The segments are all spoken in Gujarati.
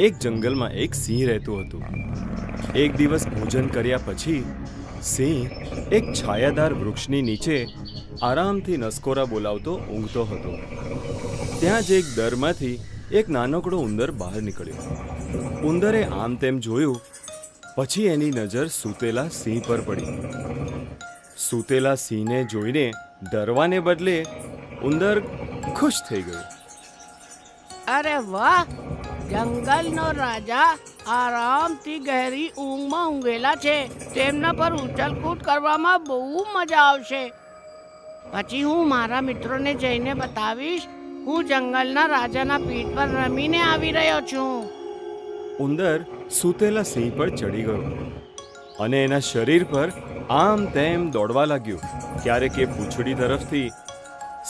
એક જંગલમાં એક સિંહ રહેતું હતું. એક દિવસ ભોજન કર્યા પછી સિંહ એક છાયાદાર વૃક્ષની નીચે આરામથી નસકોરા બોલાવતો ઊંઘતો હતો. ત્યાં જ એક દરમાંથી એક નાનકડો ઉંદર બહાર નીકળ્યો. ઉંદરે આમ તેમ જોયું, પછી એની નજર સૂતેલા સિંહ પર પડી. સૂતેલા સિંહને જોઈને ડરવાને બદલે ઉંદર ખુશ થઈ ગયો. અરે વાહ! જંગલનો રાજા આરામથી ગહેરી ઊંઘમાં ઊંઘેલા છે. તેમના પર ઉછલકૂદ કરવામાં બહુ મજા આવશે. પછી હું મારા મિત્રોને જઈને બતાવીશ હું જંગલના રાજાના પીઠ પર રમીને આવી રહ્યો છું. ઉંદર સૂતેલા સિંહ પર ચડી ગયો અને એના શરીર પર આમ તેમ દોડવા લાગ્યો. ક્યારેક એ પૂંછડી તરફથી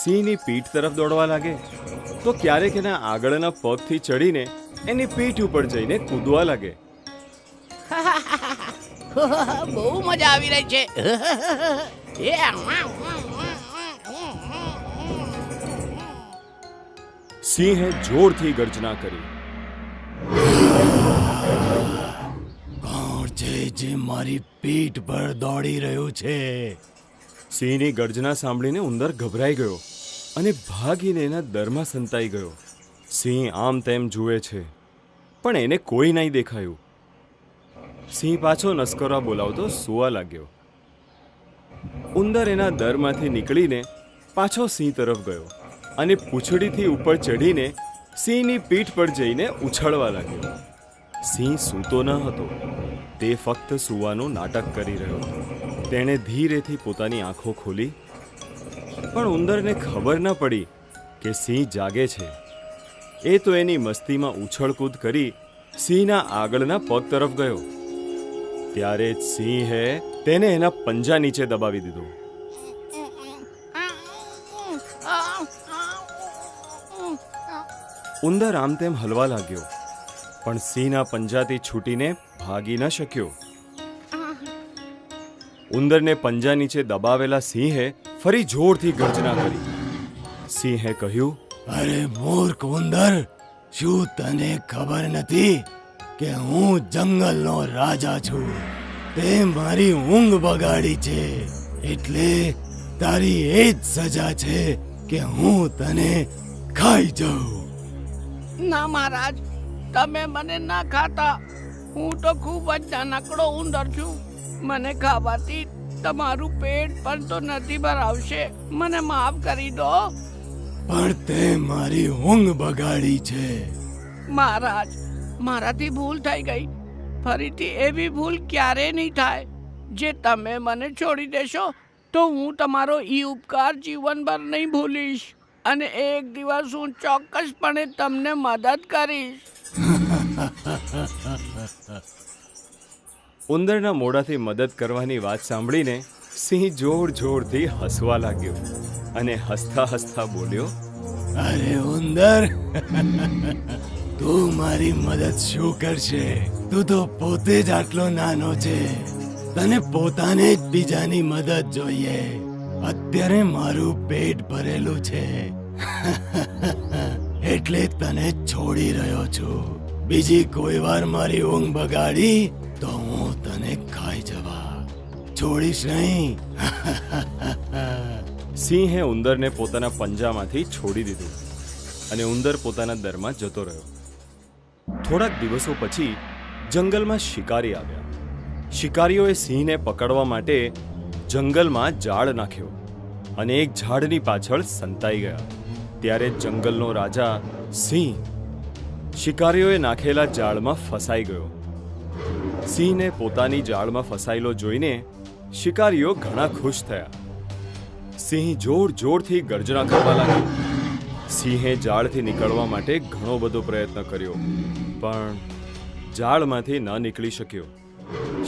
સિંહની પીઠ તરફ દોડવા લાગે, તો ક્યારેક એના આગળના પગથી ચડીને એની પીઠ ઉપર જઈને કૂદવા લાગે. બહુ મજા આવી રહી છે. સિંહે જોરથી ગર્જના કરી. કોણ છે જે મારી પીઠ પર દોડી રહ્યું છે? સિંહની ગર્જના સાંભળીને ઉંદર ગભરાઈ ગયો અને ભાગીને એના દરમાં સંતાઈ ગયો. સિંહ આમ તેમ જુએ છે, પણ એને કોઈ નહીં દેખાયું. સિંહ પાછો નસકોરા બોલાવતો સૂવા લાગ્યો. ઉંદર એના દરમાંથી નીકળીને પાછો સિંહ તરફ ગયો અને પૂંછડીથી ઉપર ચડીને સિંહની પીઠ પર જઈને ઉછળવા લાગ્યો. સિંહ સૂતો ન હતો, તે ફક્ત સૂવાનું નાટક કરી રહ્યો હતો. તેણે ધીરેથી પોતાની આંખો ખોલી, પણ ઉંદરને ખબર ન પડી કે સિંહ જાગે છે. એ તો એની મસ્તીમાં ઉછળકૂદ કરી સિંહના આગળના પગ તરફ ગયો. ત્યારે જ સિંહે તેને એના પંજા નીચે દબાવી દીધો. ઉંદર આમ તેમ હલવા લાગ્યો, પણ સિંહના પંજાથી છૂટીને ભાગી ન શક્યો. ઉંદરને પંજા નીચે દબાવેલા સિંહે ફરી જોરથી ગર્જના કરી. સિંહે કહ્યું, અરે મૂર્ખ ઉંદર, શું તને ખબર નથી કે હું જંગલનો રાજા છું? તે મારી ઊંઘ બગાડી છે, એટલે તારી એ જ સજા છે કે હું તને ખાઈ જાઉં. ના મહારાજ, તમે મને ના ખાતા. હું તો ખૂબ જ નાનકડો ઉંદર છું. મને ખાવાથી તમારું પેટ પણ તો નથી ભરાવશે. મને માફ કરી દો. પણ તે મારી ઊંઘ બગાડી છે. મહારાજ, મારાથી ભૂલ થઈ ગઈ. ફરીથી એવી ભૂલ ક્યારે નહીં થાય. જે તમે મને છોડી દેશો તો હું તમારો ઈ ઉપકાર જીવનભર નહીં ભૂલીશ, અને એક દિવસ હું ચોક્કસપણે તમને મદદ કરીશ. ઉંદરના મોઢાથી મદદ કરવાની વાત સાંભળીને સિંહ જોરથી હસવા લાગ્યો અને હસતા હસતા બોલ્યો, અરે ઉંદર, તું મારી મદદ શું કરશે? તું તો પોતે જ આટલો નાનો છે. તને પોતાને જ બીજાની મદદ જોઈએ. અત્યારે મારું પેટ ભરેલું છે, એટલે તને છોડી રહ્યો છું. બીજી કોઈ વાર મારી ઊંઘ બગાડી તો હું તને ખાઈ જવા છોડીશ નહીં. સિંહે ઉંદરને પોતાના પંજામાંથી છોડી દીધું અને ઉંદર પોતાના દરમાં જતો રહ્યો. થોડાક દિવસો પછી જંગલમાં શિકારી આવ્યા. શિકારીઓએ સિંહને પકડવા માટે જંગલમાં જાળ નાખ્યો અને એક ઝાડની પાછળ સંતાઈ ગયા. ત્યારે જંગલનો રાજા સિંહ શિકારીઓએ નાખેલા જાળમાં ફસાઈ ગયો. સિંહને પોતાની જાળમાં ફસાયેલો જોઈને શિકારીઓ ઘણા ખુશ થયા. સિંહ જોરથી ગર્જના કરવા લાગ્યો. સિંહે જાળથી નીકળવા માટે ઘણો બધો પ્રયત્ન કર્યો, પણ જાળમાંથી ન નીકળી શક્યો.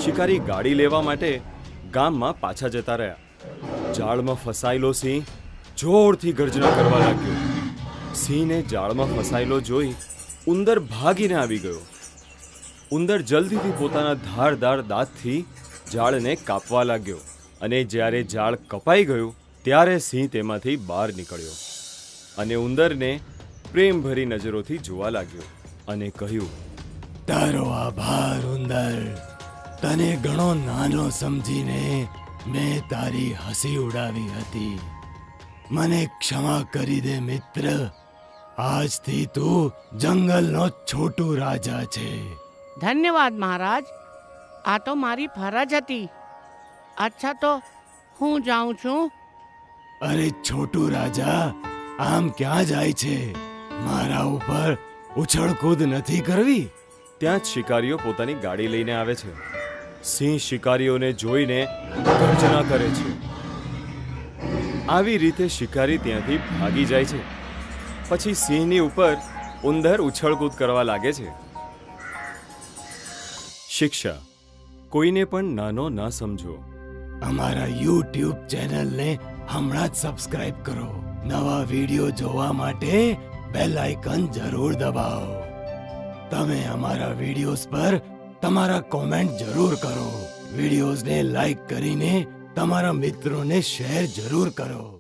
શિકારી ગાડી લેવા માટે ગામમાં પાછા જતા રહ્યા. જાળમાં ફસાયેલો સિંહ જોરથી ગર્જના કરવા લાગ્યો. સિંહને જાળમાં ફસાયેલો જોઈ ઉંદર ભાગીને આવી ગયો. ઉંદર જલ્દીથી પોતાના ધારદાર દાંતથી જાળને કાપવા લાગ્યો અને જ્યારે જાળ કપાઈ ગયું ત્યારે સિંહ તેમાંથી બહાર નીકળ્યો અને ઉંદરને પ્રેમભરી નજરોથી જોવા લાગ્યો અને કહ્યું, તારો આભાર ઉંદર. તને ઘણો નાનો સમજીને મેં તારી હસી ઉડાવી હતી. મને ક્ષમા કરી દે મિત્ર. આજથી તું જંગલનો છોટુ રાજા છે. ધન્યવાદ મહારાજ. આ તો મારી ફરજ હતી. અચ્છા તો હું જાઉં છું. અરે છોટુ રાજા, આમ ક્યાં જાય છે? મારા ઉપર ઉછળકૂદ નથી કરવી. ત્યાં જ શિકારીઓ પોતાની ગાડી લઈને આવે છે. સિંહ શિકારીઓને જોઈને ગર્જના કરે છે. આવી રીતે શિકારી ત્યાંથી ભાગી જાય છે. પછી સિંહની ઉપર ઉંદર ઉછળકૂદ કરવા લાગે છે. શિક્ષા: કોઈને પણ નાનો ના સમજો. અમારા યુટ્યુબ ચેનલને હમણાં જ સબસ્ક્રાઇબ કરો. નવા વિડીયો જોવા માટે બેલ આઇકન જરૂર દબાવો. તમે અમારા વિડીયોઝ પર તમારા કોમેન્ટ જરૂર કરો. વિડીયોઝને લાઈક કરીને તમારા મિત્રોને શેર જરૂર કરો.